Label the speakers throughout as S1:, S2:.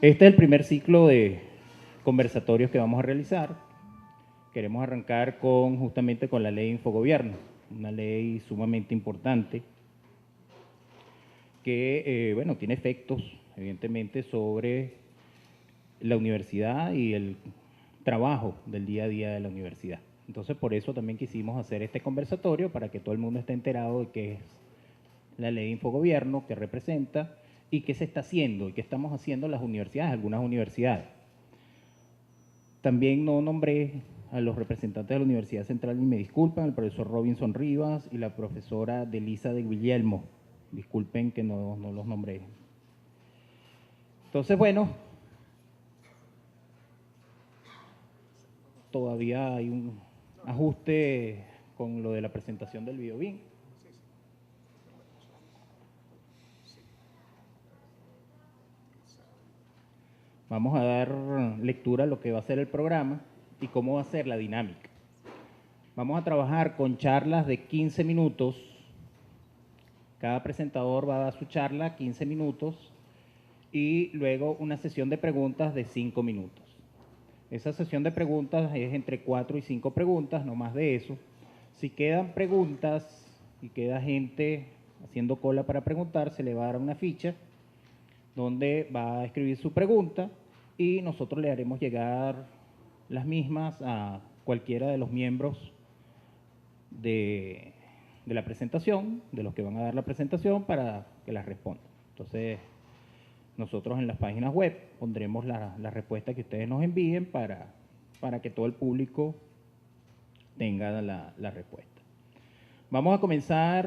S1: Este es el primer ciclo de conversatorios que vamos a realizar. Queremos arrancar justamente con la ley de Infogobierno, una ley sumamente importante que, bueno, tiene efectos, evidentemente, sobre la universidad y el trabajo del día a día de la universidad. Entonces, por eso también quisimos hacer este conversatorio, para que todo el mundo esté enterado de qué es la ley de Infogobierno, qué representa y qué se está haciendo y qué estamos haciendo las universidades, algunas universidades. También no nombré a los representantes de la Universidad Central y me disculpan, el profesor Robinson Rivas y la profesora Delisa de Guillermo. Disculpen que no los nombré. Entonces, bueno, todavía hay un ajuste con lo de la presentación del video bien. Vamos a dar lectura a lo que va a ser el programa y cómo va a ser la dinámica. Vamos a trabajar con charlas de 15 minutos. Cada presentador va a dar su charla 15 minutos y luego una sesión de preguntas de 5 minutos. Esa sesión de preguntas es entre 4 y 5 preguntas, no más de eso. Si quedan preguntas y queda gente haciendo cola para preguntar, se le va a dar una ficha donde va a escribir su pregunta y nosotros le haremos llegar las mismas a cualquiera de los miembros de la presentación, de los que van a dar la presentación, para que las respondan. Entonces, nosotros en las páginas web pondremos la respuesta que ustedes nos envíen para que todo el público tenga la respuesta. Vamos a comenzar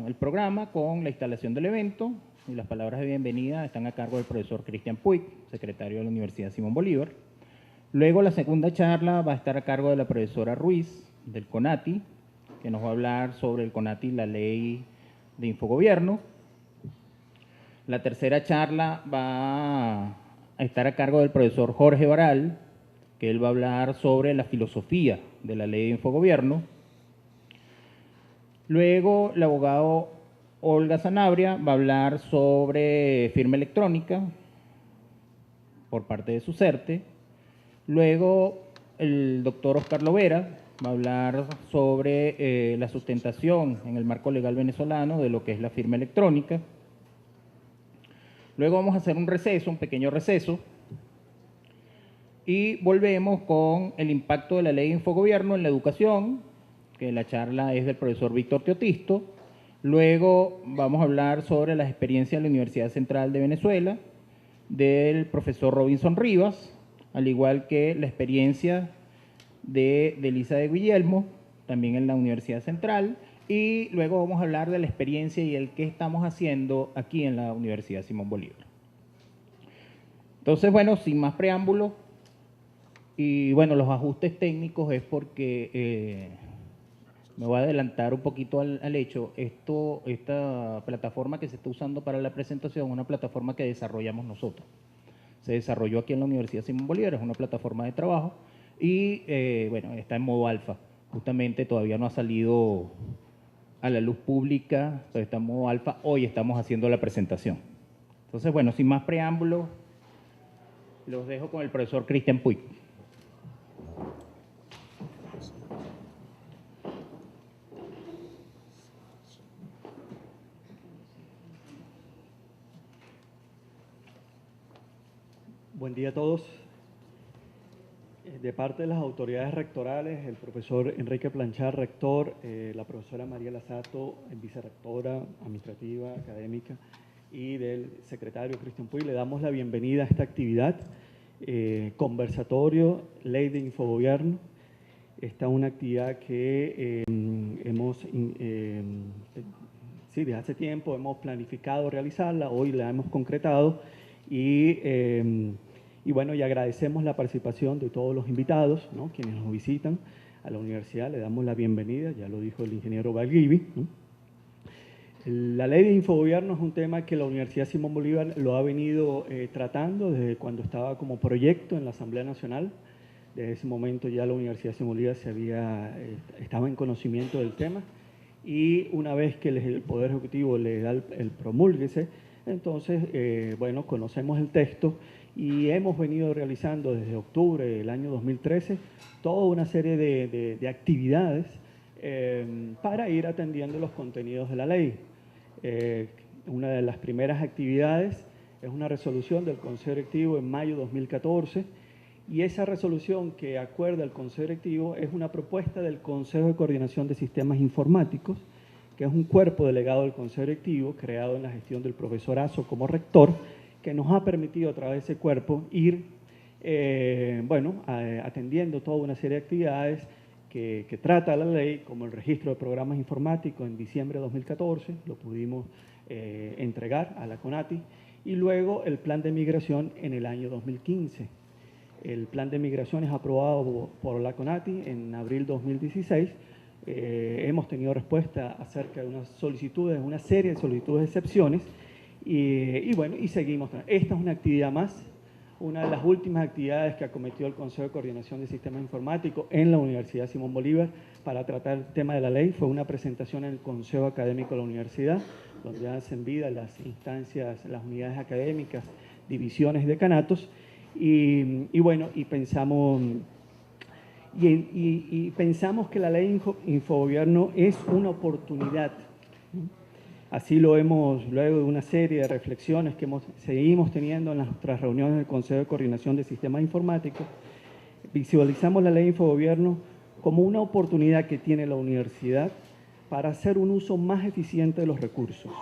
S1: el programa con la instalación del evento, y las palabras de bienvenida están a cargo del profesor Cristian Puig, secretario de la Universidad Simón Bolívar. Luego, la segunda charla va a estar a cargo de la profesora Ruiz, del CONATI, que nos va a hablar sobre el CONATI y la ley de Infogobierno. La tercera charla va a estar a cargo del profesor Jorge Baral, que él va a hablar sobre la filosofía de la ley de Infogobierno. Luego, el abogado Olga Sanabria va a hablar sobre firma electrónica por parte de SUSERTE. Luego, el doctor Oscar Lovera va a hablar sobre la sustentación en el marco legal venezolano de lo que es la firma electrónica. Luego vamos a hacer un receso, un pequeño receso, y volvemos con el impacto de la ley de Infogobierno en la educación, que la charla es del profesor Víctor Teotisto. Luego vamos a hablar sobre las experiencias de la Universidad Central de Venezuela, del profesor Robinson Rivas, al igual que la experiencia de Elisa de Guillermo, también en la Universidad Central. Y luego vamos a hablar de la experiencia y el qué estamos haciendo aquí en la Universidad Simón Bolívar. Entonces, bueno, sin más preámbulos, y bueno, los ajustes técnicos es porque me voy a adelantar un poquito al hecho. Esta plataforma que se está usando para la presentación es una plataforma que desarrollamos nosotros. Se desarrolló aquí en la Universidad Simón Bolívar, es una plataforma de trabajo y, bueno, está en modo alfa. Justamente todavía no ha salido a la luz pública, pero está en modo alfa. Hoy estamos haciendo la presentación. Entonces, bueno, sin más preámbulos, los dejo con el profesor Cristian Puig.
S2: Buen día a todos. De parte de las autoridades rectorales, el profesor Enrique Planchar, rector, la profesora María Lasato, vicerrectora administrativa, académica, y del secretario Cristian Puig, le damos la bienvenida a esta actividad, conversatorio, ley de Infogobierno. Esta es una actividad que desde hace tiempo hemos planificado realizarla, hoy la hemos concretado y bueno, y agradecemos la participación de todos los invitados, ¿no?, quienes nos visitan a la universidad. Le damos la bienvenida, ya lo dijo el ingeniero Valgivi, ¿no? La ley de Infogobierno es un tema que la Universidad Simón Bolívar lo ha venido tratando desde cuando estaba como proyecto en la Asamblea Nacional. Desde ese momento ya la Universidad Simón Bolívar estaba en conocimiento del tema, y una vez que el Poder Ejecutivo le da el promúlguese, entonces, bueno, conocemos el texto y hemos venido realizando desde octubre del año 2013 toda una serie de actividades para ir atendiendo los contenidos de la ley. Una de las primeras actividades es una resolución del Consejo Directivo en mayo de 2014, y esa resolución que acuerda el Consejo Directivo es una propuesta del Consejo de Coordinación de Sistemas Informáticos, que es un cuerpo delegado del Consejo Directivo creado en la gestión del profesor Azo como rector, que nos ha permitido a través de ese cuerpo ir atendiendo toda una serie de actividades que trata la ley, como el registro de programas informáticos en diciembre de 2014, lo pudimos entregar a la CONATI, y luego el plan de migración en el año 2015. El plan de migración es aprobado por la CONATI en abril 2016. Hemos tenido respuesta acerca de unas solicitudes, una serie de solicitudes de excepciones, y seguimos. Esta es una actividad más, una de las últimas actividades que acometió el Consejo de Coordinación de Sistemas Informáticos en la Universidad Simón Bolívar para tratar el tema de la ley. Fue una presentación en el Consejo Académico de la Universidad, donde hacen vida las instancias, las unidades académicas, divisiones y decanatos, y pensamos que la ley Infogobierno es una oportunidad. Así lo hemos, luego de una serie de reflexiones que seguimos teniendo en nuestras reuniones del Consejo de Coordinación de Sistemas Informáticos, visualizamos la ley Infogobierno como una oportunidad que tiene la universidad para hacer un uso más eficiente de los recursos,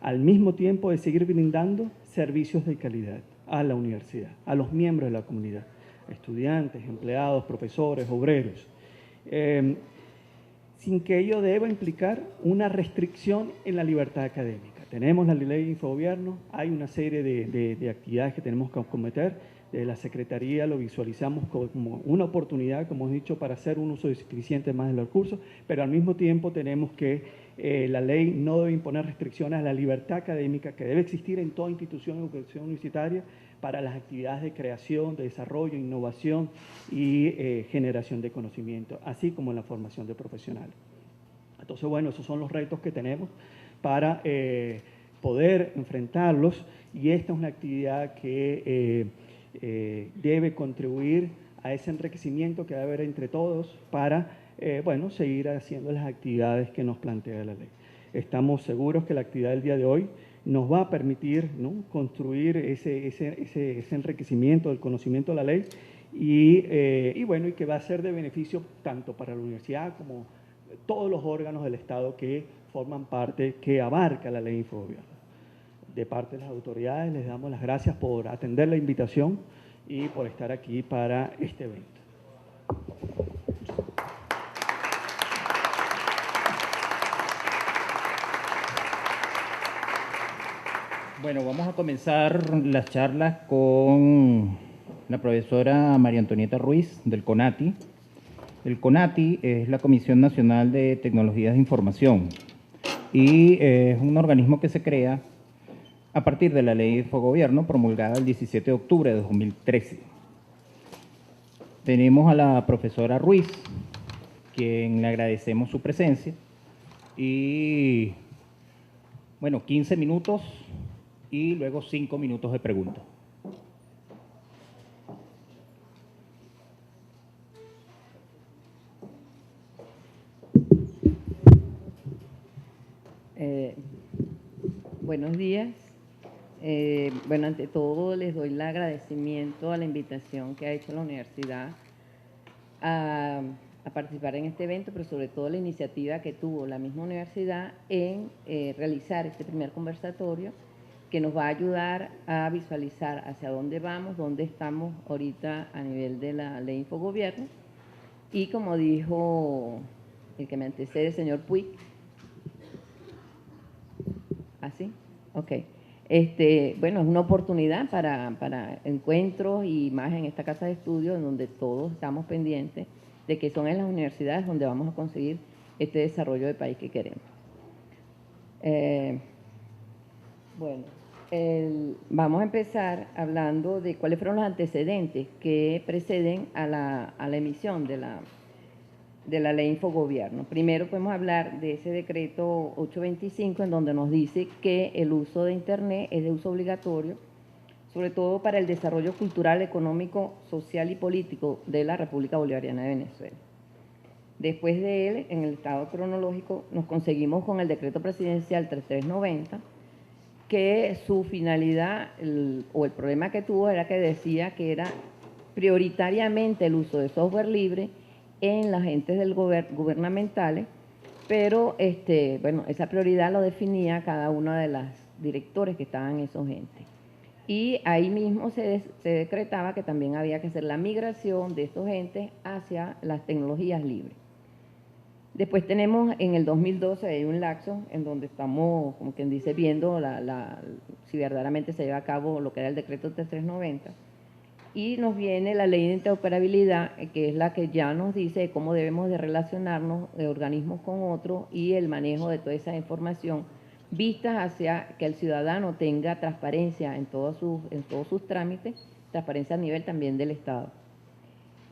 S2: al mismo tiempo de seguir brindando servicios de calidad a la universidad, a los miembros de la comunidad, estudiantes, empleados, profesores, obreros, sin que ello deba implicar una restricción en la libertad académica. Tenemos la ley de Infogobierno, hay una serie de actividades que tenemos que acometer. De la Secretaría lo visualizamos como una oportunidad, como he dicho, para hacer un uso eficiente más de los recursos, pero al mismo tiempo tenemos que la ley no debe imponer restricciones a la libertad académica que debe existir en toda institución de educación universitaria para las actividades de creación, de desarrollo, innovación y generación de conocimiento, así como en la formación de profesionales. Entonces, esos son los retos que tenemos para poder enfrentarlos, y esta es una actividad que debe contribuir a ese enriquecimiento que debe haber entre todos para seguir haciendo las actividades que nos plantea la ley. Estamos seguros que la actividad del día de hoy nos va a permitir, ¿no?, construir ese enriquecimiento del conocimiento de la ley y que va a ser de beneficio tanto para la universidad como todos los órganos del Estado que forman parte, que abarca la ley Infogobierno. De parte de las autoridades les damos las gracias por atender la invitación y por estar aquí para este evento.
S1: Bueno, vamos a comenzar las charlas con la profesora María Antonieta Ruiz del CONATI. El CONATI es la Comisión Nacional de Tecnologías de Información y es un organismo que se crea a partir de la Ley de Infogobierno promulgada el 17 de octubre de 2013. Tenemos a la profesora Ruiz, quien le agradecemos su presencia, y 15 minutos y luego 5 minutos de preguntas.
S3: Buenos días. Ante todo les doy el agradecimiento a la invitación que ha hecho la universidad a participar en este evento, pero sobre todo la iniciativa que tuvo la misma universidad en realizar este primer conversatorio que nos va a ayudar a visualizar hacia dónde vamos, dónde estamos ahorita a nivel de la ley Infogobierno. Y como dijo el que me antecede, el señor Puig, ¿así? Ok. Es una oportunidad para encuentros y más en esta casa de estudio en donde todos estamos pendientes de que son en las universidades donde vamos a conseguir este desarrollo de país que queremos. Vamos a empezar hablando de cuáles fueron los antecedentes que preceden a la emisión de la ley Infogobierno. Primero podemos hablar de ese decreto 825 en donde nos dice que el uso de Internet es de uso obligatorio sobre todo para el desarrollo cultural, económico, social y político de la República Bolivariana de Venezuela. Después de él, en el estado cronológico, nos conseguimos con el decreto presidencial 3390, que su finalidad o el problema que tuvo era que decía que era prioritariamente el uso de software libre en las entes gubernamentales, pero bueno, esa prioridad lo definía cada uno de los directores que estaban en esos entes. Y ahí mismo se decretaba que también había que hacer la migración de estos entes hacia las tecnologías libres. Después tenemos en el 2012, hay un lapso en donde estamos, como quien dice, viendo si verdaderamente se lleva a cabo lo que era el decreto 3390, y nos viene la ley de interoperabilidad, que es la que ya nos dice cómo debemos de relacionarnos de organismos con otros y el manejo de toda esa información, vistas hacia que el ciudadano tenga transparencia en todos sus trámites, transparencia a nivel también del Estado.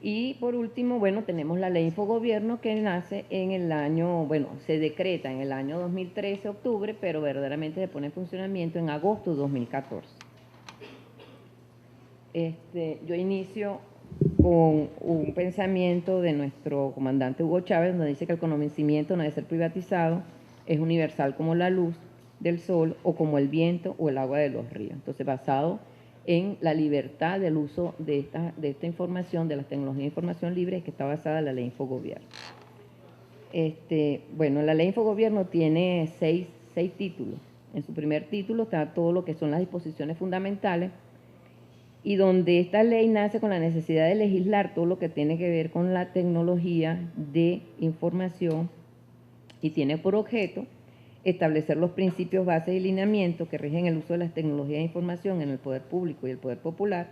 S3: Y por último, bueno, tenemos la ley Infogobierno, que nace en el año, bueno, se decreta en el año 2013, octubre, pero verdaderamente se pone en funcionamiento en agosto de 2014. Yo inicio con un pensamiento de nuestro comandante Hugo Chávez, donde dice que el conocimiento no debe ser privatizado, es universal como la luz del sol o como el viento o el agua de los ríos. Entonces, basado en la libertad del uso de esta información, de las tecnologías de información libre, que está basada en la ley Infogobierno. Bueno, la ley Infogobierno tiene seis títulos. En su primer título está todo lo que son las disposiciones fundamentales, y donde esta ley nace con la necesidad de legislar todo lo que tiene que ver con la tecnología de información, y tiene por objeto establecer los principios, bases y lineamientos que rigen el uso de las tecnologías de información en el poder público y el poder popular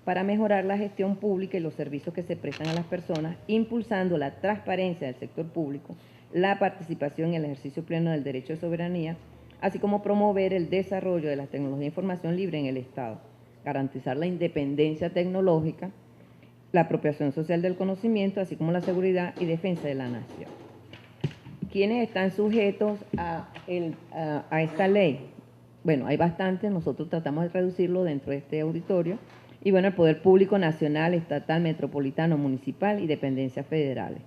S3: para mejorar la gestión pública y los servicios que se prestan a las personas, impulsando la transparencia del sector público, la participación y el ejercicio pleno del derecho de soberanía, así como promover el desarrollo de las tecnologías de información libre en el Estado, garantizar la independencia tecnológica, la apropiación social del conocimiento, así como la seguridad y defensa de la nación. ¿Quiénes están sujetos a esta ley? Bueno, hay bastantes, nosotros tratamos de reducirlo dentro de este auditorio. Y bueno, el poder público nacional, estatal, metropolitano, municipal y dependencias federales.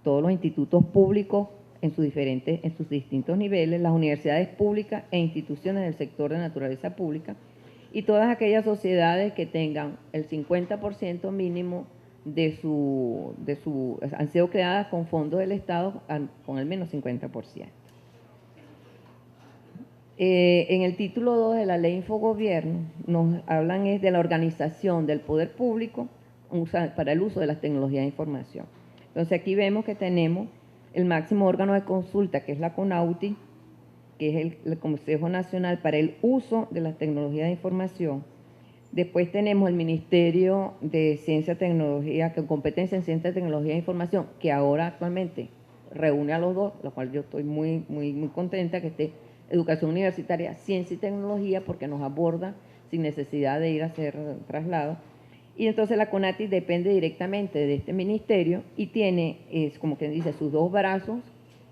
S3: Todos los institutos públicos en sus distintos niveles, las universidades públicas e instituciones del sector de naturaleza pública, y todas aquellas sociedades que tengan el 50% mínimo han sido creadas con fondos del Estado con al menos 50%. En el título 2 de la ley Infogobierno nos hablan de la organización del poder público para el uso de las tecnologías de información. Entonces aquí vemos que tenemos el máximo órgano de consulta, que es la CONAUTI, que es el Consejo Nacional para el Uso de las Tecnologías de Información. Después tenemos el Ministerio de Ciencia y Tecnología, con competencia en Ciencia, Tecnología e Información, que ahora actualmente reúne a los dos, lo cual yo estoy muy contenta que esté Educación Universitaria, Ciencia y Tecnología, porque nos aborda sin necesidad de ir a hacer traslado. Y entonces la CONATI depende directamente de este ministerio y tiene, como quien dice, sus dos brazos,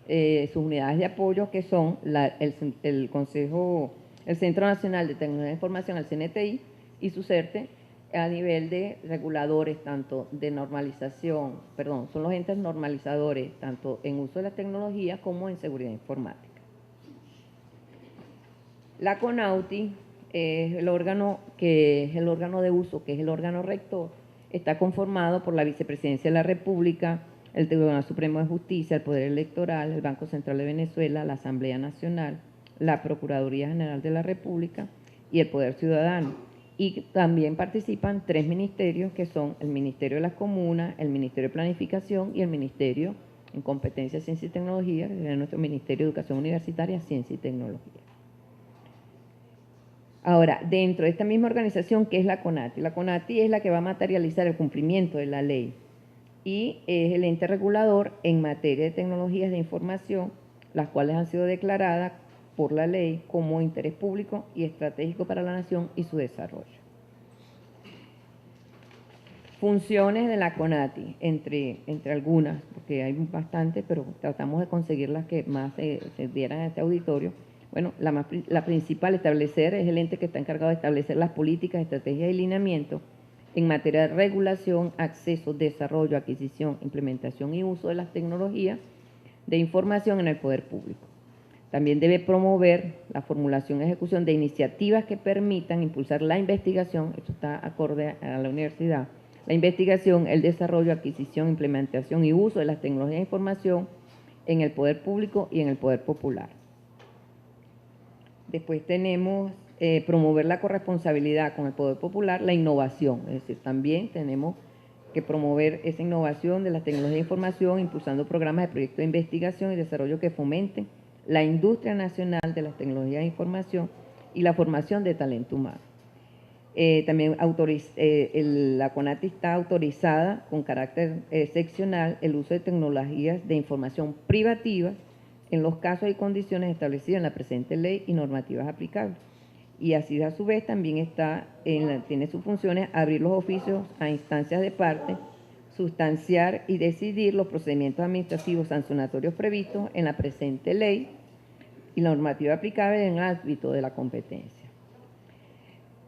S3: sus unidades de apoyo, que son el Centro Nacional de Tecnología de Información, el CNTI, y su CERTE, a nivel de reguladores, tanto de normalización, son los entes normalizadores, tanto en uso de la tecnología como en seguridad informática. La CONAUTI es el órgano de uso, que es el órgano rector, está conformado por la Vicepresidencia de la República, el Tribunal Supremo de Justicia, el Poder Electoral, el Banco Central de Venezuela, la Asamblea Nacional, la Procuraduría General de la República y el Poder Ciudadano. Y también participan 3 ministerios, que son el Ministerio de las Comunas, el Ministerio de Planificación y el Ministerio en Competencia, Ciencia y Tecnología, que es nuestro Ministerio de Educación Universitaria, Ciencia y Tecnología. Ahora, dentro de esta misma organización, ¿qué es la CONATI? La CONATI es la que va a materializar el cumplimiento de la ley y es el ente regulador en materia de tecnologías de información, las cuales han sido declaradas por la ley como interés público y estratégico para la nación y su desarrollo. Funciones de la CONATI, entre algunas, porque hay bastantes, pero tratamos de conseguir las que más se dieran a este auditorio. Bueno, la principal, establecer, es el ente que está encargado de establecer las políticas, estrategias y lineamientos en materia de regulación, acceso, desarrollo, adquisición, implementación y uso de las tecnologías de información en el poder público. También debe promover la formulación y ejecución de iniciativas que permitan impulsar la investigación, esto está acorde a la universidad, la investigación, el desarrollo, adquisición, implementación y uso de las tecnologías de información en el poder público y en el poder popular. Después tenemos promover la corresponsabilidad con el poder popular, la innovación, es decir, también tenemos que promover esa innovación de las tecnologías de información, impulsando programas de proyectos de investigación y desarrollo que fomenten la industria nacional de las tecnologías de información y la formación de talento humano. También la CONATI está autorizada con carácter excepcional el uso de tecnologías de información privativas en los casos y condiciones establecidas en la presente ley y normativas aplicables. Y así a su vez también tiene sus funciones abrir los oficios a instancias de parte, sustanciar y decidir los procedimientos administrativos sancionatorios previstos en la presente ley y la normativa aplicable en el ámbito de la competencia.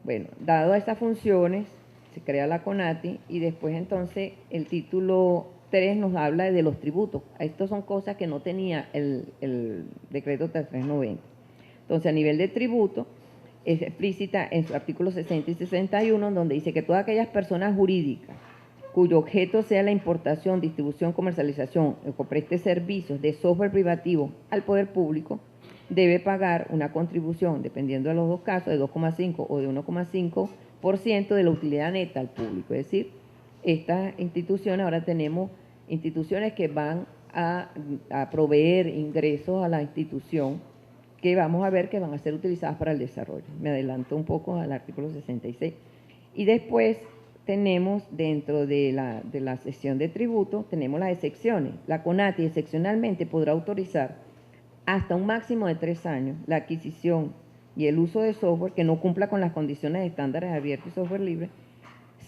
S3: Bueno, dado estas funciones, se crea la CONATI y después entonces el título 3 nos habla de los tributos. Estas son cosas que no tenía el decreto 390. Entonces, a nivel de tributo, es explícita en su artículo 60 y 61, donde dice que todas aquellas personas jurídicas cuyo objeto sea la importación, distribución, comercialización o preste servicios de software privativo al poder público, debe pagar una contribución, dependiendo de los dos casos, de 2,5 o de 1,5% de la utilidad neta al público. Es decir, estas instituciones, ahora tenemos instituciones que van a proveer ingresos a la institución que vamos a ver que van a ser utilizadas para el desarrollo. Me adelanto un poco al artículo 66. Y después tenemos dentro de la sección de tributo, tenemos las excepciones. La CONATI excepcionalmente podrá autorizar hasta un máximo de 3 años la adquisición y el uso de software que no cumpla con las condiciones de estándares abiertos y software libre,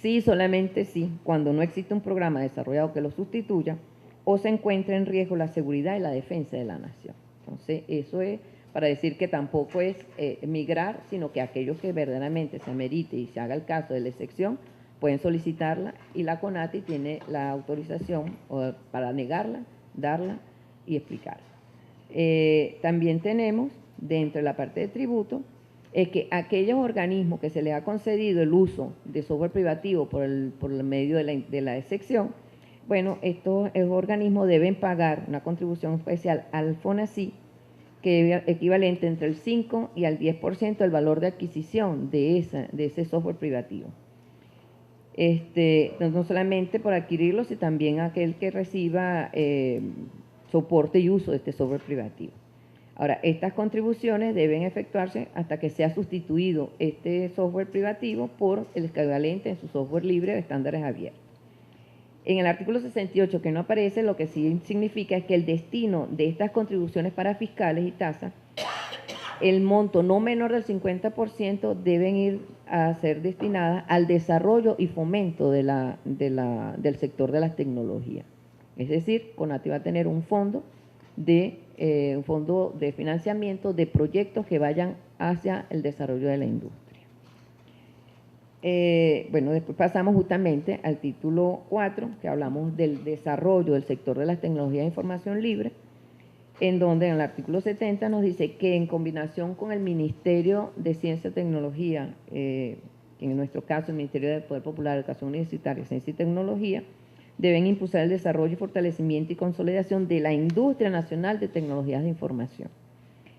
S3: sí, solamente sí, cuando no existe un programa desarrollado que lo sustituya o se encuentre en riesgo la seguridad y la defensa de la nación. Entonces, eso es para decir que tampoco es migrar, sino que aquellos que verdaderamente se amerite y se haga el caso de la excepción, pueden solicitarla y la CONATI tiene la autorización para negarla, darla y explicarla. También tenemos, dentro de la parte de tributo, es que aquellos organismos que se les ha concedido el uso de software privativo por el medio de la excepción, bueno, estos organismos deben pagar una contribución especial al FONACYT, que es equivalente entre el 5 y al 10% del valor de adquisición de ese software privativo. No solamente por adquirirlo, sino también aquel que reciba soporte y uso de este software privativo. Ahora, estas contribuciones deben efectuarse hasta que sea sustituido este software privativo por el equivalente en su software libre de estándares abiertos. En el artículo 68, que no aparece, lo que sí significa es que el destino de estas contribuciones para fiscales y tasas, el monto no menor del 50% deben ir a ser destinadas al desarrollo y fomento del sector de las tecnologías. Es decir, CONATI va a tener un fondo de financiamiento de proyectos que vayan hacia el desarrollo de la industria. Bueno, después pasamos justamente al título 4, que hablamos del desarrollo del sector de las tecnologías de información libre, en donde en el artículo 70 nos dice que en combinación con el Ministerio de Ciencia y Tecnología, en nuestro caso el Ministerio del Poder Popular, Educación Universitaria, Ciencia y Tecnología, deben impulsar el desarrollo y fortalecimiento y consolidación de la industria nacional de tecnologías de información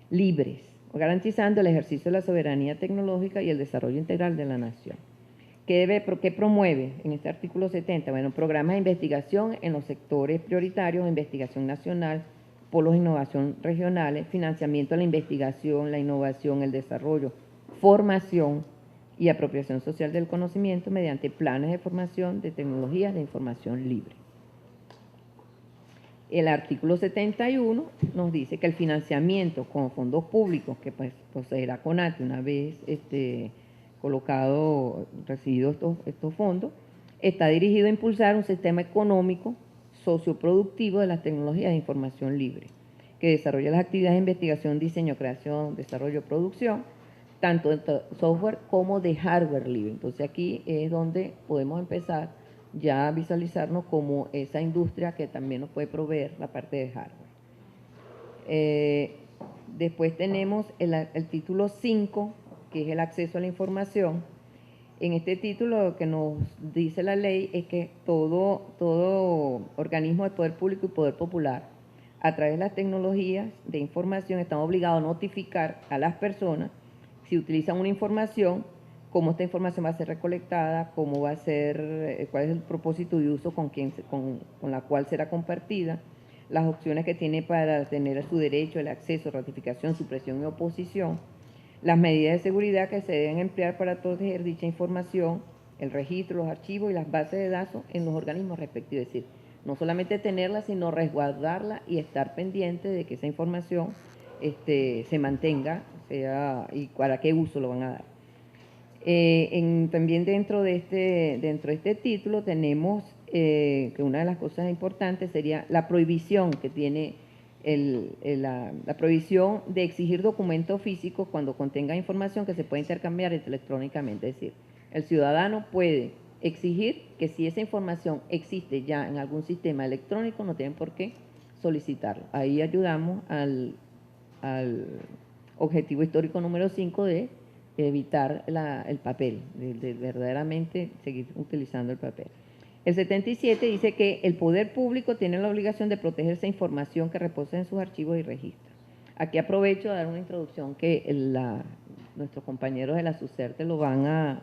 S3: libres, garantizando el ejercicio de la soberanía tecnológica y el desarrollo integral de la nación. ¿Qué promueve en este artículo 70? Bueno, programas de investigación en los sectores prioritarios, investigación nacional, polos de innovación regionales, financiamiento de la investigación, la innovación, el desarrollo, formación y apropiación social del conocimiento mediante planes de formación de tecnologías de información libre. El artículo 71 nos dice que el financiamiento con fondos públicos que poseerá CONATI una vez recibidos estos fondos, está dirigido a impulsar un sistema económico socioproductivo de las tecnologías de información libre, que desarrolla las actividades de investigación, diseño, creación, desarrollo, producción, tanto de software como de hardware libre. Entonces aquí es donde podemos empezar ya a visualizarnos como esa industria que también nos puede proveer la parte de hardware. Después tenemos el título 5, que es el acceso a la información. En este título lo que nos dice la ley es que todo organismo de poder público y poder popular, a través de las tecnologías de información, están obligados a notificar a las personas si utilizan una información, cómo esta información va a ser recolectada, cómo va a ser, cuál es el propósito de uso con la cual será compartida, las opciones que tiene para tener su derecho, el acceso, ratificación, supresión y oposición, las medidas de seguridad que se deben emplear para proteger dicha información, el registro, los archivos y las bases de datos en los organismos respectivos. Es decir, no solamente tenerla, sino resguardarla y estar pendiente de que esa información se mantenga, y para qué uso lo van a dar. También dentro de este título tenemos que una de las cosas importantes sería la prohibición que tiene la prohibición de exigir documentos físicos cuando contenga información que se puede intercambiar electrónicamente. Es decir, el ciudadano puede exigir que si esa información existe ya en algún sistema electrónico, no tienen por qué solicitarlo. Ahí ayudamos al objetivo histórico número 5 de evitar el papel, de verdaderamente seguir utilizando el papel. El 77 dice que el poder público tiene la obligación de proteger esa información que reposa en sus archivos y registros. Aquí aprovecho a dar una introducción que nuestros compañeros de la SUSERTE lo van a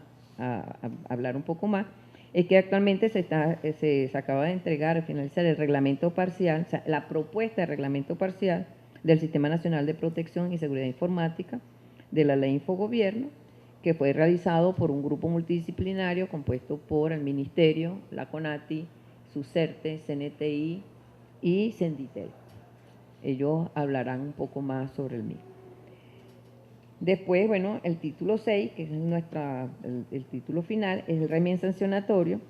S3: hablar un poco más. Es que actualmente se acaba de entregar, al finalizar el reglamento parcial, o sea, la propuesta de reglamento parcial del Sistema Nacional de Protección y Seguridad Informática, de la Ley Infogobierno, que fue realizado por un grupo multidisciplinario compuesto por el Ministerio, la CONATI, SUSERTE, CNTI y Senditel. Ellos hablarán un poco más sobre el mismo. Después, bueno, el título 6, que es el título final, es el régimen sancionatorio.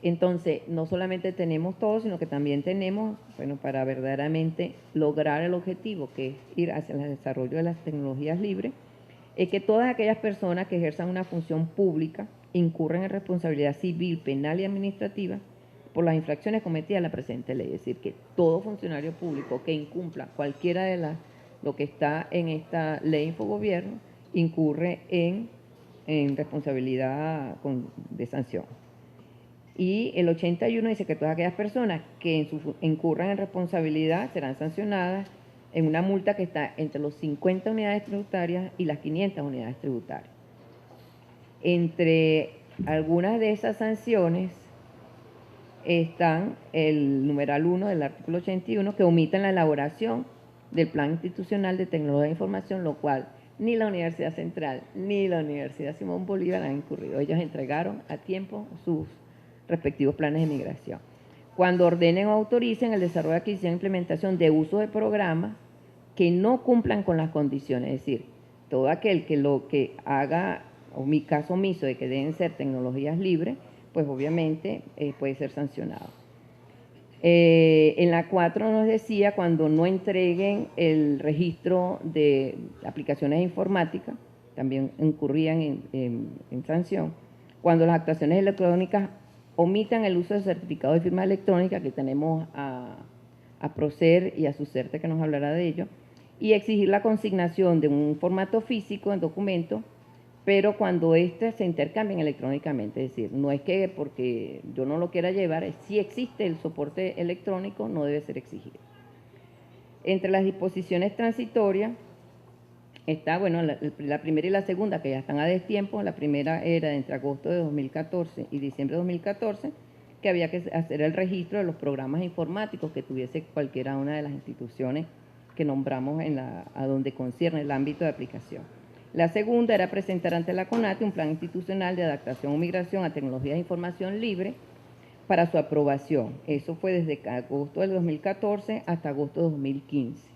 S3: Entonces, no solamente tenemos todo, sino que también tenemos, bueno, para verdaderamente lograr el objetivo, que es ir hacia el desarrollo de las tecnologías libres, es que todas aquellas personas que ejerzan una función pública incurren en responsabilidad civil, penal y administrativa por las infracciones cometidas en la presente ley. Es decir, que todo funcionario público que incumpla cualquiera de lo que está en esta ley Infogobierno incurre en responsabilidad de sanción. Y el 81 dice que todas aquellas personas que incurran en responsabilidad serán sancionadas en una multa que está entre los 50 unidades tributarias y las 500 unidades tributarias. Entre algunas de esas sanciones están el numeral 1 del artículo 81, que omitan la elaboración del Plan Institucional de Tecnología de Información, lo cual ni la Universidad Central ni la Universidad Simón Bolívar han incurrido. Ellos entregaron a tiempo sus respectivos planes de migración. Cuando ordenen o autoricen el desarrollo, adquisición e implementación de uso de programas que no cumplan con las condiciones, es decir, todo aquel que haga caso omiso de que deben ser tecnologías libres, pues obviamente puede ser sancionado. En la 4 nos decía cuando no entreguen el registro de aplicaciones informáticas, también incurrían en sanción. Cuando las actuaciones electrónicas omitan el uso de certificado de firma electrónica, que tenemos a Procer y a SUSERTE que nos hablará de ello, y exigir la consignación de un formato físico en documento, pero cuando éste se intercambien electrónicamente, es decir, no es que porque yo no lo quiera llevar, si existe el soporte electrónico, no debe ser exigido. Entre las disposiciones transitorias está, bueno, la primera y la segunda, que ya están a destiempo. La primera era entre agosto de 2014 y diciembre de 2014, que había que hacer el registro de los programas informáticos que tuviese cualquiera una de las instituciones que nombramos a donde concierne el ámbito de aplicación. La segunda era presentar ante la CONATI un plan institucional de adaptación o migración a tecnologías de información libre para su aprobación. Eso fue desde agosto del 2014 hasta agosto de 2015.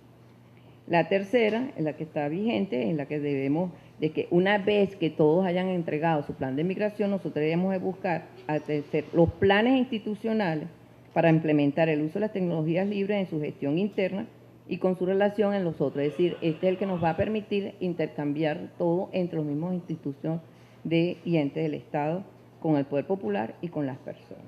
S3: La tercera, en la que está vigente, en la que debemos de que una vez que todos hayan entregado su plan de migración, nosotros debemos de buscar hacer los planes institucionales para implementar el uso de las tecnologías libres en su gestión interna y con su relación en los otros. Es decir, este es el que nos va a permitir intercambiar todo entre los mismos instituciones y entes del Estado, con el poder popular y con las personas.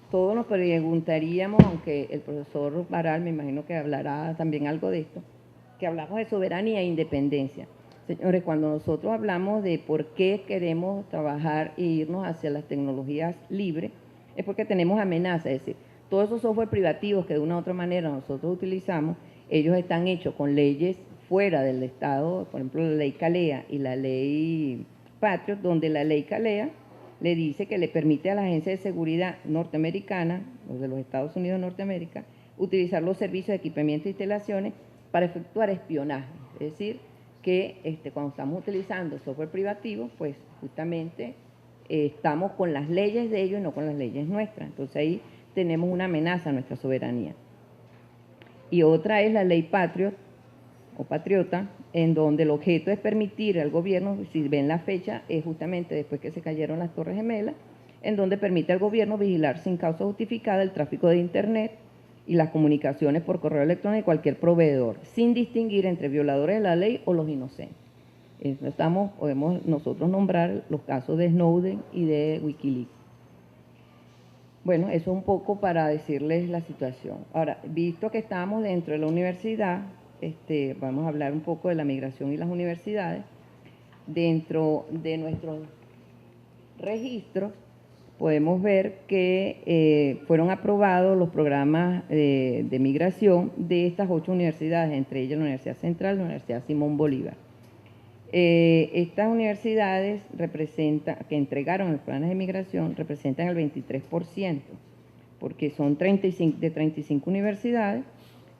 S3: Todos nos preguntaríamos, aunque el profesor Baral me imagino que hablará también algo de esto, que hablamos de soberanía e independencia. Señores, cuando nosotros hablamos de por qué queremos trabajar e irnos hacia las tecnologías libres, es porque tenemos amenazas, es decir, todos esos software privativos que de una u otra manera nosotros utilizamos, ellos están hechos con leyes fuera del Estado, por ejemplo, la ley CALEA y la ley Patriot, donde la ley CALEA le dice que le permite a la Agencia de Seguridad norteamericana, o de los Estados Unidos de Norteamérica, utilizar los servicios de equipamiento e instalaciones para efectuar espionaje. Es decir, que cuando estamos utilizando software privativo, pues justamente estamos con las leyes de ellos y no con las leyes nuestras. Entonces ahí tenemos una amenaza a nuestra soberanía. Y otra es la ley Patriot, o Patriota, en donde el objeto es permitir al gobierno, si ven la fecha, es justamente después que se cayeron las Torres Gemelas, en donde permite al gobierno vigilar sin causa justificada el tráfico de Internet y las comunicaciones por correo electrónico de cualquier proveedor, sin distinguir entre violadores de la ley o los inocentes. Podemos nosotros nombrar los casos de Snowden y de Wikileaks. Bueno, eso un poco para decirles la situación. Ahora, visto que estamos dentro de la universidad, vamos a hablar un poco de la migración y las universidades. Dentro de nuestros registros podemos ver que fueron aprobados los programas de migración de estas 8 universidades, entre ellas la Universidad Central y la Universidad Simón Bolívar. Estas universidades que entregaron los planes de migración representan el 23%, porque son de 35 universidades,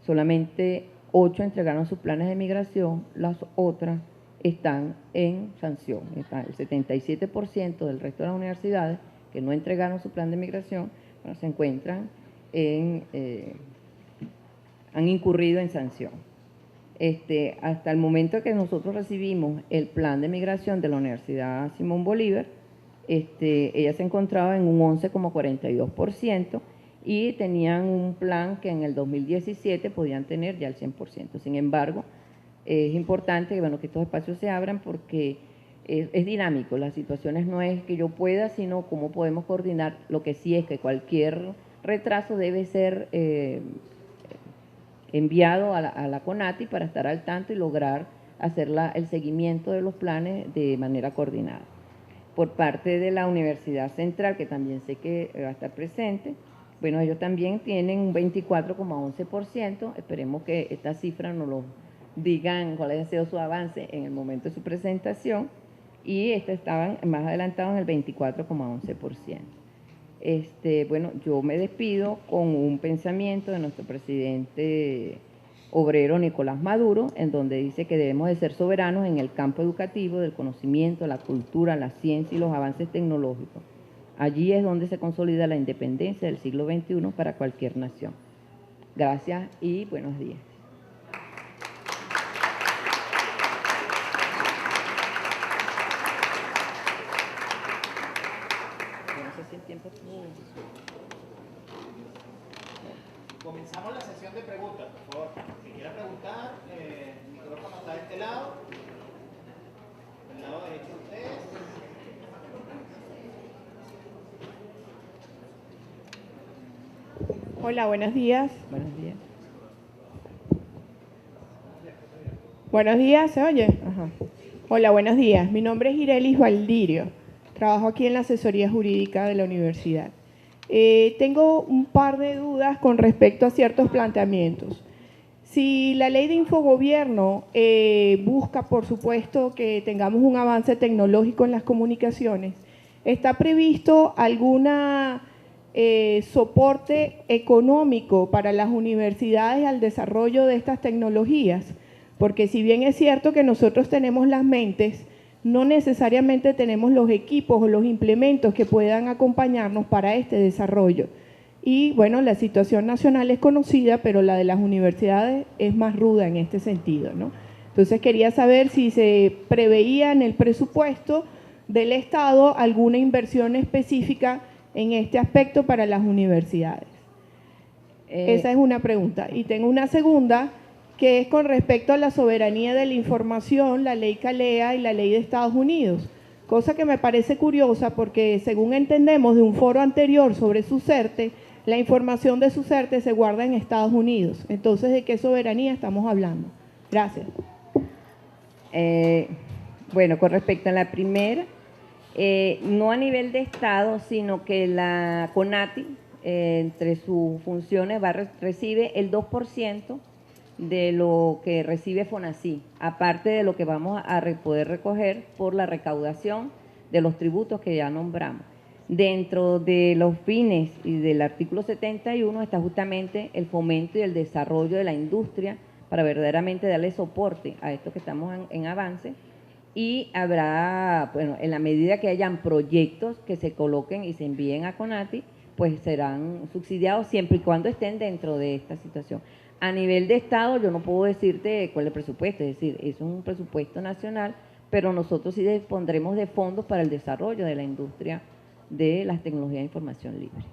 S3: solamente 8 entregaron sus planes de migración, las otras están en sanción. El 77% del resto de las universidades que no entregaron su plan de migración, bueno, se encuentran han incurrido en sanción. Hasta el momento que nosotros recibimos el plan de migración de la Universidad Simón Bolívar, ella se encontraba en un 11,42%, y tenían un plan que en el 2017 podían tener ya el 100%. Sin embargo, es importante que estos espacios se abran porque es dinámico. Las situaciones no es que yo pueda, sino cómo podemos coordinar. Lo que sí es que cualquier retraso debe ser enviado a la CONATI para estar al tanto y lograr hacer el seguimiento de los planes de manera coordinada. Por parte de la Universidad Central, que también sé que va a estar presente, bueno, ellos también tienen un 24,11%. Esperemos que esta cifra nos lo digan cuál ha sido su avance en el momento de su presentación. Y estaban más adelantados en el 24,11%. Bueno, yo me despido con un pensamiento de nuestro presidente obrero Nicolás Maduro, en donde dice que debemos de ser soberanos en el campo educativo, del conocimiento, la cultura, la ciencia y los avances tecnológicos. Allí es donde se consolida la independencia del siglo XXI para cualquier nación. Gracias y buenos días. No sé si el tiempo estuvo...
S1: Comenzamos la sesión de preguntas, por favor. Si quiera preguntar, el micrófono está de este lado. Del lado derecho de ustedes.
S4: Hola, buenos días.
S3: Buenos días.
S4: Buenos días, ¿se oye?
S3: Ajá.
S4: Hola, buenos días. Mi nombre es Irelis Valdirio. Trabajo aquí en la asesoría jurídica de la universidad. Tengo un par de dudas con respecto a ciertos planteamientos. Si la ley de infogobierno busca, por supuesto, que tengamos un avance tecnológico en las comunicaciones, ¿está previsto alguna soporte económico para las universidades al desarrollo de estas tecnologías? Porque si bien es cierto que nosotros tenemos las mentes, no necesariamente tenemos los equipos o los implementos que puedan acompañarnos para este desarrollo. Y bueno, la situación nacional es conocida, pero la de las universidades es más ruda en este sentido, ¿no? Entonces quería saber si se preveía en el presupuesto del Estado alguna inversión específica en este aspecto para las universidades. Esa es una pregunta. Y tengo una segunda, que es con respecto a la soberanía de la información, la ley CALEA y la ley de Estados Unidos. Cosa que me parece curiosa porque, según entendemos de un foro anterior sobre SUSERTE, la información de SUSERTE se guarda en Estados Unidos. Entonces, ¿de qué soberanía estamos hablando? Gracias.
S3: Bueno, con respecto a la primera, no a nivel de Estado, sino que la CONATI, entre sus funciones, recibe el 2% de lo que recibe FONACYT, aparte de lo que vamos a poder recoger por la recaudación de los tributos que ya nombramos. Dentro de los fines y del artículo 71 está justamente el fomento y el desarrollo de la industria para verdaderamente darle soporte a esto que estamos en avance, y habrá, bueno, en la medida que hayan proyectos que se coloquen y se envíen a CONATI, pues serán subsidiados siempre y cuando estén dentro de esta situación. A nivel de Estado yo no puedo decirte cuál es el presupuesto, es decir, es un presupuesto nacional, pero nosotros sí dispondremos de fondos para el desarrollo de la industria de las tecnologías de información libre.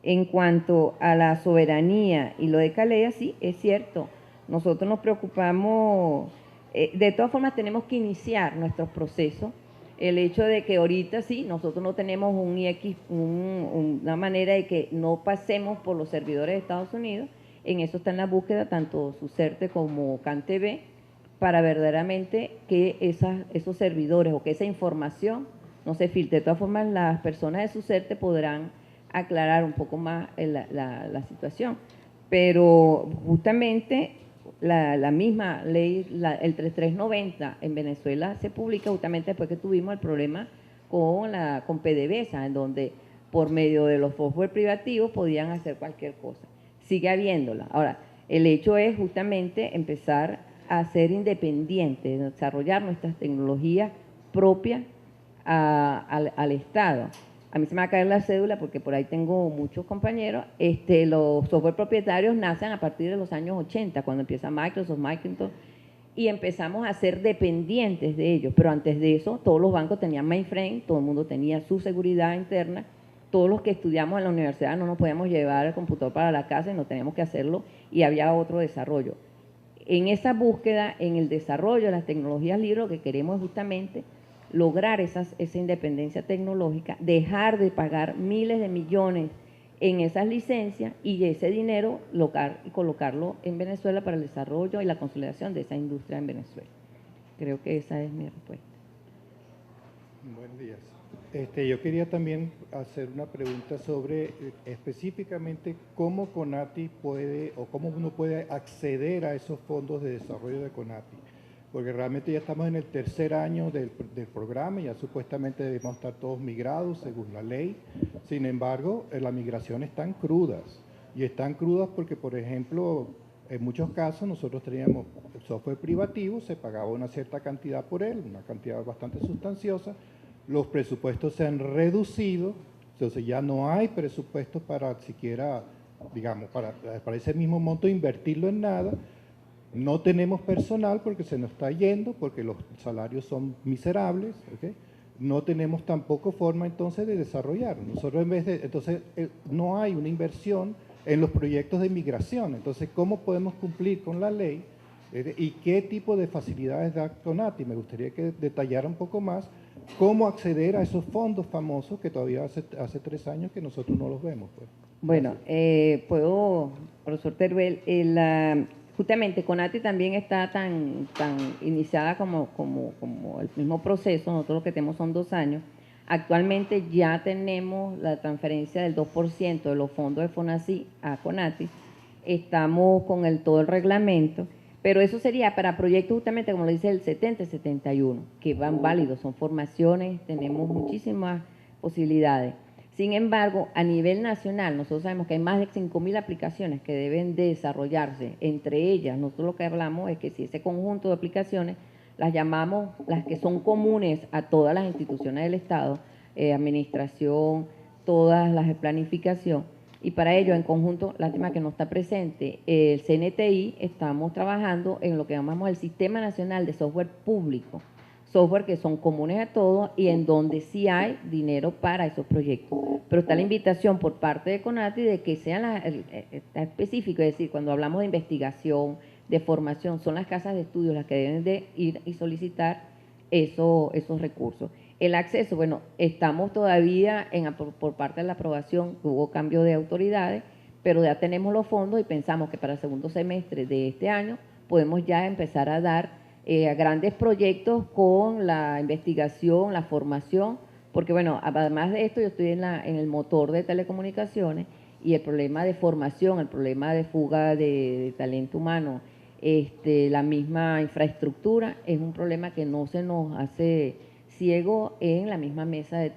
S3: En cuanto a la soberanía y lo de CALEA, sí, es cierto, nosotros nos preocupamos, de todas formas tenemos que iniciar nuestros procesos. El hecho de que ahorita sí, nosotros no tenemos una manera de que no pasemos por los servidores de Estados Unidos, en eso está en la búsqueda tanto SUSERTE como CANTV, para verdaderamente que esos servidores o que esa información no se filtre. De todas formas, las personas de SUSERTE podrán aclarar un poco más la situación, pero justamente la misma ley, el 3390 en Venezuela se publica justamente después que tuvimos el problema con PDVSA, en donde por medio de los software privativos podían hacer cualquier cosa. Sigue habiéndola. Ahora, el hecho es justamente empezar a ser independientes, desarrollar nuestras tecnologías propias al Estado. A mí se me va a caer la cédula porque por ahí tengo muchos compañeros. Los software propietarios nacen a partir de los años 80, cuando empieza Microsoft, Macintosh, y empezamos a ser dependientes de ellos. Pero antes de eso, todos los bancos tenían mainframe, todo el mundo tenía su seguridad interna. Todos los que estudiamos en la universidad no nos podíamos llevar el computador para la casa y no teníamos que hacerlo, y había otro desarrollo. En esa búsqueda, en el desarrollo de las tecnologías libres, lo que queremos es justamente lograr esa independencia tecnológica, dejar de pagar miles de millones en esas licencias y ese dinero colocarlo en Venezuela para el desarrollo y la consolidación de esa industria en Venezuela. Creo que esa es mi respuesta.
S5: Buenos días. Yo quería también hacer una pregunta sobre específicamente cómo CONATI puede o cómo uno puede acceder a esos fondos de desarrollo de CONATI, porque realmente ya estamos en el tercer año del programa y ya supuestamente debemos estar todos migrados según la ley. Sin embargo, las migraciones están crudas, y están crudas porque, por ejemplo, en muchos casos nosotros teníamos software privativo, se pagaba una cierta cantidad por él, una cantidad bastante sustanciosa. Los presupuestos se han reducido, entonces ya no hay presupuestos para siquiera, digamos, para ese mismo monto invertirlo en nada. No tenemos personal porque se nos está yendo, porque los salarios son miserables, ¿okay? No tenemos tampoco forma entonces de desarrollar. Nosotros entonces no hay una inversión en los proyectos de migración. Entonces, ¿cómo podemos cumplir con la ley? ¿Y qué tipo de facilidades da CONATI? Me gustaría que detallara un poco más cómo acceder a esos fondos famosos que todavía hace 3 años que nosotros no los vemos. Pues.
S3: Bueno, profesor Teruel, justamente CONATI también está tan iniciada como el mismo proceso. Nosotros lo que tenemos son 2 años. Actualmente ya tenemos la transferencia del 2% de los fondos de FONACYT a CONATI. Estamos con todo el reglamento, pero eso sería para proyectos justamente como lo dice el 70 y 71, que van válidos, son formaciones, tenemos muchísimas posibilidades. Sin embargo, a nivel nacional, nosotros sabemos que hay más de 5.000 aplicaciones que deben de desarrollarse. Entre ellas, nosotros lo que hablamos es que si ese conjunto de aplicaciones las llamamos las que son comunes a todas las instituciones del Estado, administración, todas las de planificación, y para ello, en conjunto, lástima que no está presente, el CNTI, estamos trabajando en lo que llamamos el Sistema Nacional de Software Público. software que son comunes a todos y en donde sí hay dinero para esos proyectos. Pero está la invitación por parte de CONATI de que sea está específico, es decir, cuando hablamos de investigación, de formación, son las casas de estudios las que deben de ir y solicitar esos recursos. El acceso, bueno, estamos todavía por parte de la aprobación, hubo cambio de autoridades, pero ya tenemos los fondos y pensamos que para el segundo semestre de este año podemos ya empezar a dar a grandes proyectos con la investigación, la formación, porque bueno, además de esto yo estoy en el motor de telecomunicaciones y el problema de formación, el problema de fuga de talento humano, la misma infraestructura es un problema que no se nos hace ciego en la misma mesa de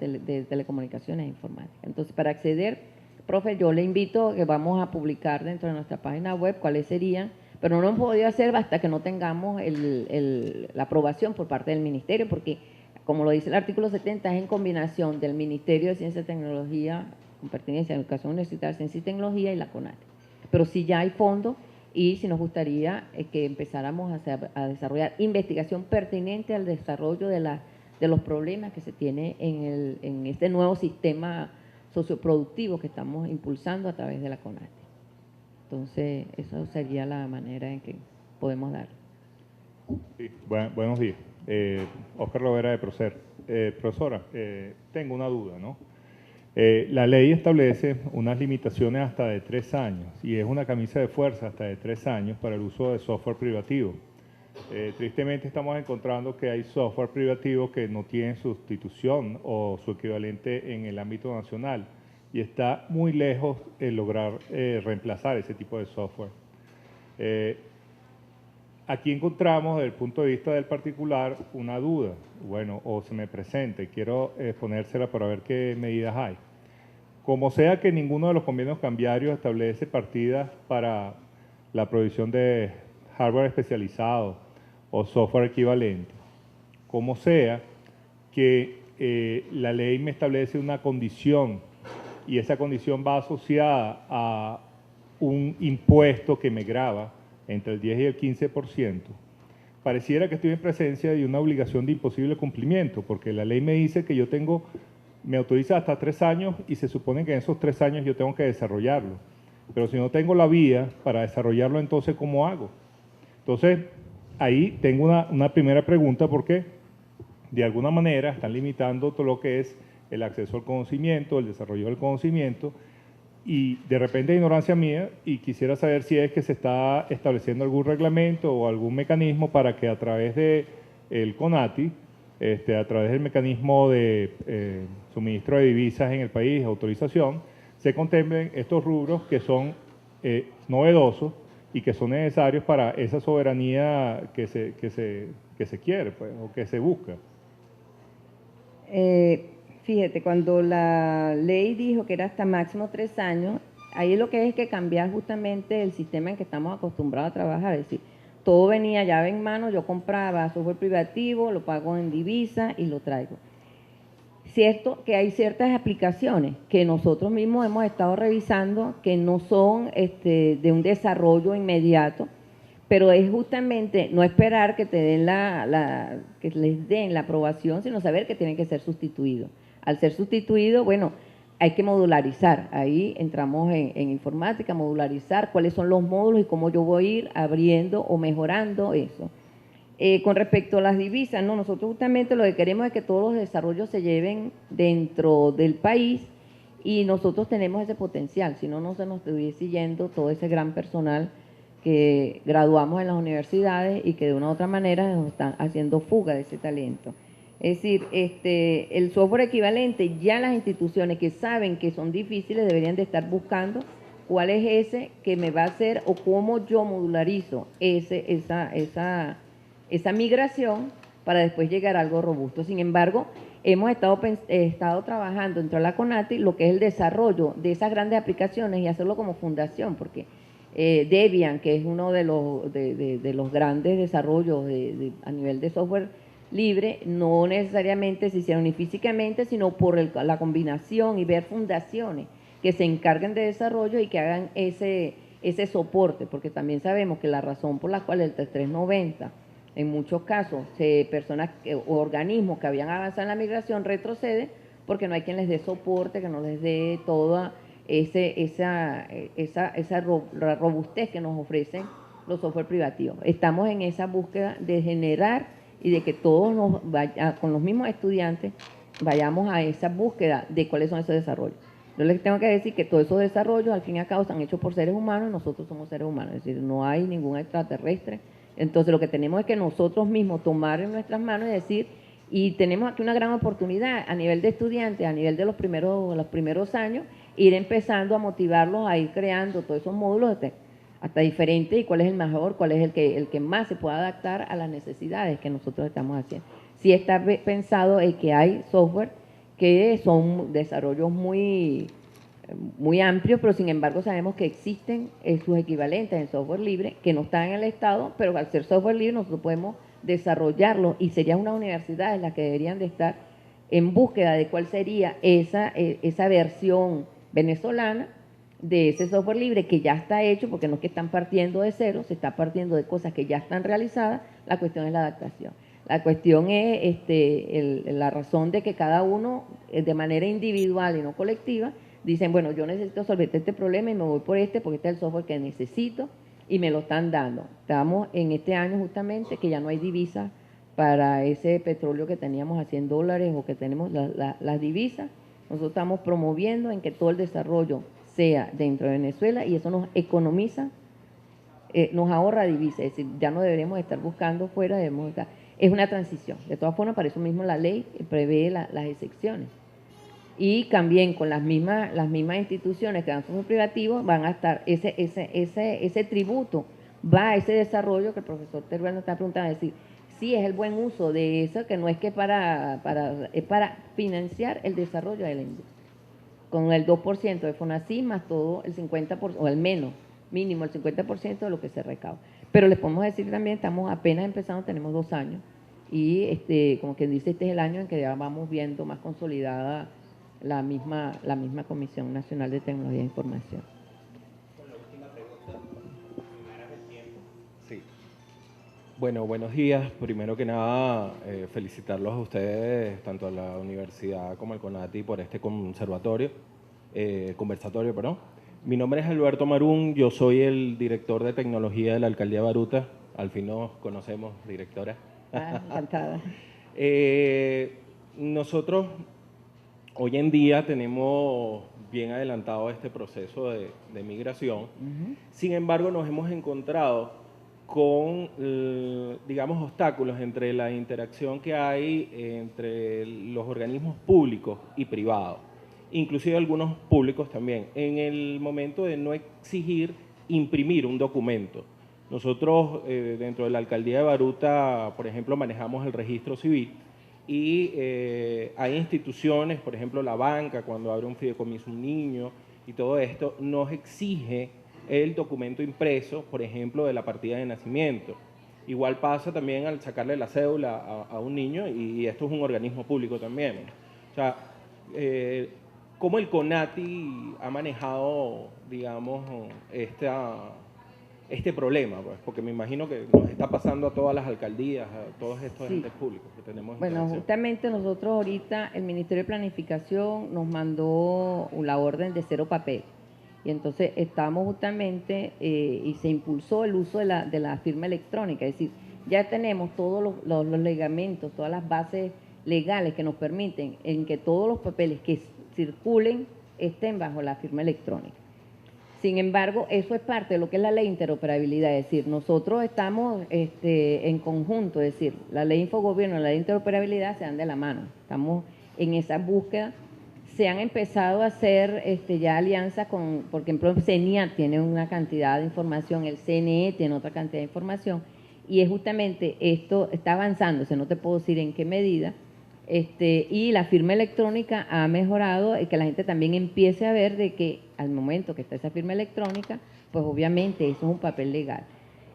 S3: telecomunicaciones e informática. Entonces, para acceder, profe, yo le invito a que vamos a publicar dentro de nuestra página web cuáles serían, pero no lo hemos podido hacer hasta que no tengamos la aprobación por parte del Ministerio, porque, como lo dice el artículo 70, es en combinación del Ministerio de Ciencia y Tecnología, con pertinencia a Educación Universitaria, Ciencia y Tecnología y la CONATI. Pero sí ya hay fondos y sí nos gustaría que empezáramos a desarrollar investigación pertinente al desarrollo de los problemas que se tiene en este nuevo sistema socioproductivo que estamos impulsando a través de la CONATI. Entonces, eso sería la manera en que podemos dar.
S6: Sí, buenos días. Óscar Lovera de Procer. Profesora, tengo una duda, ¿no? La ley establece unas limitaciones hasta de 3 años y es una camisa de fuerza hasta de 3 años para el uso de software privativo. Tristemente estamos encontrando que hay software privativo que no tiene sustitución o su equivalente en el ámbito nacional y está muy lejos de lograr reemplazar ese tipo de software. Aquí encontramos, desde el punto de vista del particular, una duda, bueno, o se me presenta y quiero exponérsela para ver qué medidas hay. Como sea que ninguno de los convenios cambiarios establece partidas para la provisión de hardware especializado o software equivalente, como sea que la ley me establece una condición y esa condición va asociada a un impuesto que me grava entre el 10 y el 15%, pareciera que estoy en presencia de una obligación de imposible cumplimiento, porque la ley me dice que me autoriza hasta 3 años y se supone que en esos 3 años yo tengo que desarrollarlo. Pero si no tengo la vía para desarrollarlo, entonces, ¿cómo hago? Entonces, ahí tengo una primera pregunta, porque de alguna manera están limitando todo lo que es el acceso al conocimiento, el desarrollo del conocimiento, y de repente ignorancia mía, y quisiera saber si es que se está estableciendo algún reglamento o algún mecanismo para que a través del CONATI, a través del mecanismo de suministro de divisas en el país, autorización, se contemplen estos rubros que son novedosos y que son necesarios para esa soberanía que se quiere, pues, o que se busca.
S3: Fíjate, cuando la ley dijo que era hasta máximo 3 años, ahí lo que es que cambiar justamente el sistema en que estamos acostumbrados a trabajar. Es decir, todo venía llave en mano, yo compraba software privativo, lo pago en divisa y lo traigo. Cierto que hay ciertas aplicaciones que nosotros mismos hemos estado revisando que no son de un desarrollo inmediato, pero es justamente no esperar que te den que les den la aprobación, sino saber que tienen que ser sustituidos. Al ser sustituido, bueno, hay que modularizar. Ahí entramos en informática, modularizar cuáles son los módulos y cómo yo voy a ir abriendo o mejorando eso. Con respecto a las divisas, no, nosotros justamente lo que queremos es que todos los desarrollos se lleven dentro del país y nosotros tenemos ese potencial, si no, no se nos estuviese yendo todo ese gran personal que graduamos en las universidades y que de una u otra manera nos están haciendo fuga de ese talento. Es decir, el software equivalente, ya las instituciones que saben que son difíciles deberían de estar buscando cuál es ese que me va a hacer o cómo yo modularizo esa migración para después llegar a algo robusto. Sin embargo, hemos estado trabajando dentro de la CONATI lo que es el desarrollo de esas grandes aplicaciones y hacerlo como fundación, porque Debian, que es uno de los grandes desarrollos a nivel de software libre, no necesariamente se hicieron ni físicamente, sino por la combinación y ver fundaciones que se encarguen de desarrollo y que hagan ese soporte, porque también sabemos que la razón por la cual el 3390 En muchos casos, personas o organismos que habían avanzado en la migración retroceden porque no hay quien les dé soporte, que no les dé toda esa robustez que nos ofrecen los software privativos. Estamos en esa búsqueda de generar y de que todos con los mismos estudiantes vayamos a esa búsqueda de cuáles son esos desarrollos. Yo les tengo que decir que todos esos desarrollos, al fin y al cabo, están hechos por seres humanos y nosotros somos seres humanos, es decir, no hay ningún extraterrestre. Entonces, lo que tenemos es que nosotros mismos tomar en nuestras manos y decir, y tenemos aquí una gran oportunidad a nivel de estudiantes, a nivel de los primeros años, ir empezando a motivarlos a ir creando todos esos módulos hasta diferentes y cuál es el mejor, cuál es el que más se pueda adaptar a las necesidades que nosotros estamos haciendo. Sí está pensado en que hay software que son desarrollos muy amplios, pero sin embargo sabemos que existen sus equivalentes en software libre que no están en el Estado, pero al ser software libre nosotros podemos desarrollarlo y serían unas universidades las que deberían de estar en búsqueda de cuál sería esa versión venezolana de ese software libre que ya está hecho, porque no es que están partiendo de cero, se está partiendo de cosas que ya están realizadas, la cuestión es la adaptación. La cuestión es la razón de que cada uno, de manera individual y no colectiva, dicen, bueno, yo necesito solventar este problema y me voy por porque este es el software que necesito y me lo están dando. Estamos en este año justamente que ya no hay divisas para ese petróleo que teníamos a $100 o que tenemos las divisas. Nosotros estamos promoviendo en que todo el desarrollo sea dentro de Venezuela y eso nos economiza, nos ahorra divisas, es decir, ya no deberemos estar buscando fuera, debemos estar. Es una transición. De todas formas, para eso mismo la ley prevé las excepciones. Y también con las mismas instituciones que dan fondos privativos van a estar, ese tributo va a ese desarrollo que el profesor Teruel nos está preguntando, es decir, sí es el buen uso de eso, que no es que es para financiar el desarrollo de la industria. Con el 2% de FONACYT más todo el 50%, o al menos, mínimo el 50% de lo que se recauda. Pero les podemos decir también, estamos apenas empezando, tenemos 2 años, y como quien dice, este es el año en que ya vamos viendo más consolidada la misma Comisión Nacional de Tecnología e Información.
S7: Con la última pregunta, primera del tiempo. Sí. Bueno, buenos días. Primero que nada, felicitarlos a ustedes, tanto a la universidad como al CONATI, por este conversatorio. Mi nombre es Alberto Marún, yo soy el director de tecnología de la Alcaldía de Baruta. Al fin nos conocemos, directora.
S3: Encantada.
S7: Nosotros hoy en día tenemos bien adelantado este proceso de migración. Sin embargo, nos hemos encontrado con, digamos, obstáculos entre la interacción que hay entre los organismos públicos y privados, inclusive algunos públicos también, en el momento de no exigir imprimir un documento. Nosotros, dentro de la Alcaldía de Baruta, por ejemplo, manejamos el registro civil y hay instituciones, por ejemplo, la banca, cuando abre un fideicomiso un niño y todo esto, nos exige el documento impreso, por ejemplo, de la partida de nacimiento. Igual pasa también al sacarle la cédula a un niño y esto es un organismo público también. O sea, ¿cómo el CONATI ha manejado, digamos, este problema? Pues, porque me imagino que nos está pasando a todas las alcaldías, a todos estos entes públicos que tenemos.
S3: Bueno, justamente nosotros ahorita, el Ministerio de Planificación nos mandó la orden de 0 papel. Y entonces estamos justamente, y se impulsó el uso de la firma electrónica, es decir, ya tenemos todos los ligamentos, todas las bases legales que nos permiten en que todos los papeles que circulen estén bajo la firma electrónica. Sin embargo, eso es parte de lo que es la ley de interoperabilidad, es decir, nosotros estamos en conjunto, es decir, la ley de infogobierno y la ley de interoperabilidad se dan de la mano, estamos en esa búsqueda. Se han empezado a hacer ya alianzas con, por ejemplo, el CENIA tiene una cantidad de información, el CNE tiene otra cantidad de información, y es justamente esto está avanzándose, no te puedo decir en qué medida, y la firma electrónica ha mejorado y que la gente también empiece a ver de que al momento que está esa firma electrónica, pues obviamente eso es un papel legal.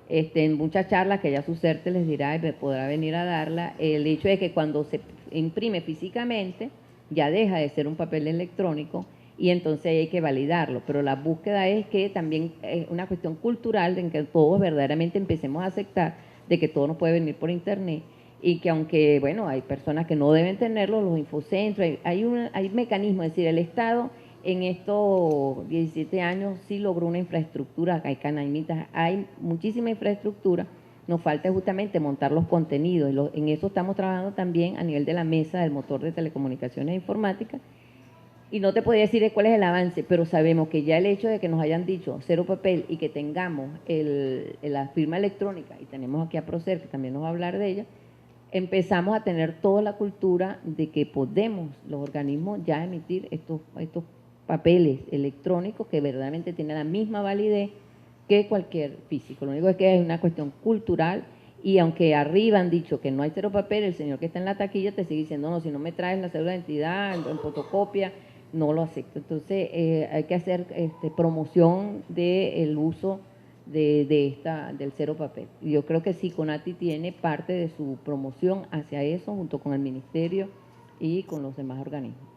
S3: En muchas charlas que ya su CERTE les dirá y podrá venir a darla, el hecho de que cuando se imprime físicamente, ya deja de ser un papel electrónico y entonces hay que validarlo. Pero la búsqueda es que también es una cuestión cultural en que todos verdaderamente empecemos a aceptar de que todo nos puede venir por internet y que aunque, bueno, hay personas que no deben tenerlo, los infocentros, hay mecanismos, es decir, el Estado en estos 17 años sí logró una infraestructura, hay canaimitas, hay muchísima infraestructura, nos falta justamente montar los contenidos, en eso estamos trabajando también a nivel de la mesa del motor de telecomunicaciones e informática, y no te podría decir cuál es el avance, pero sabemos que ya el hecho de que nos hayan dicho cero papel y que tengamos la firma electrónica, y tenemos aquí a Procer, que también nos va a hablar de ella, empezamos a tener toda la cultura de que podemos, los organismos, ya emitir estos papeles electrónicos que verdaderamente tienen la misma validez que cualquier físico. Lo único es que es una cuestión cultural y aunque arriba han dicho que no hay cero papel, el señor que está en la taquilla te sigue diciendo, no, si no me traes la cédula de identidad en fotocopia, no lo acepto. Entonces hay que hacer promoción del uso del cero papel. Y yo creo que sí, CONATI tiene parte de su promoción hacia eso junto con el Ministerio y con los demás organismos.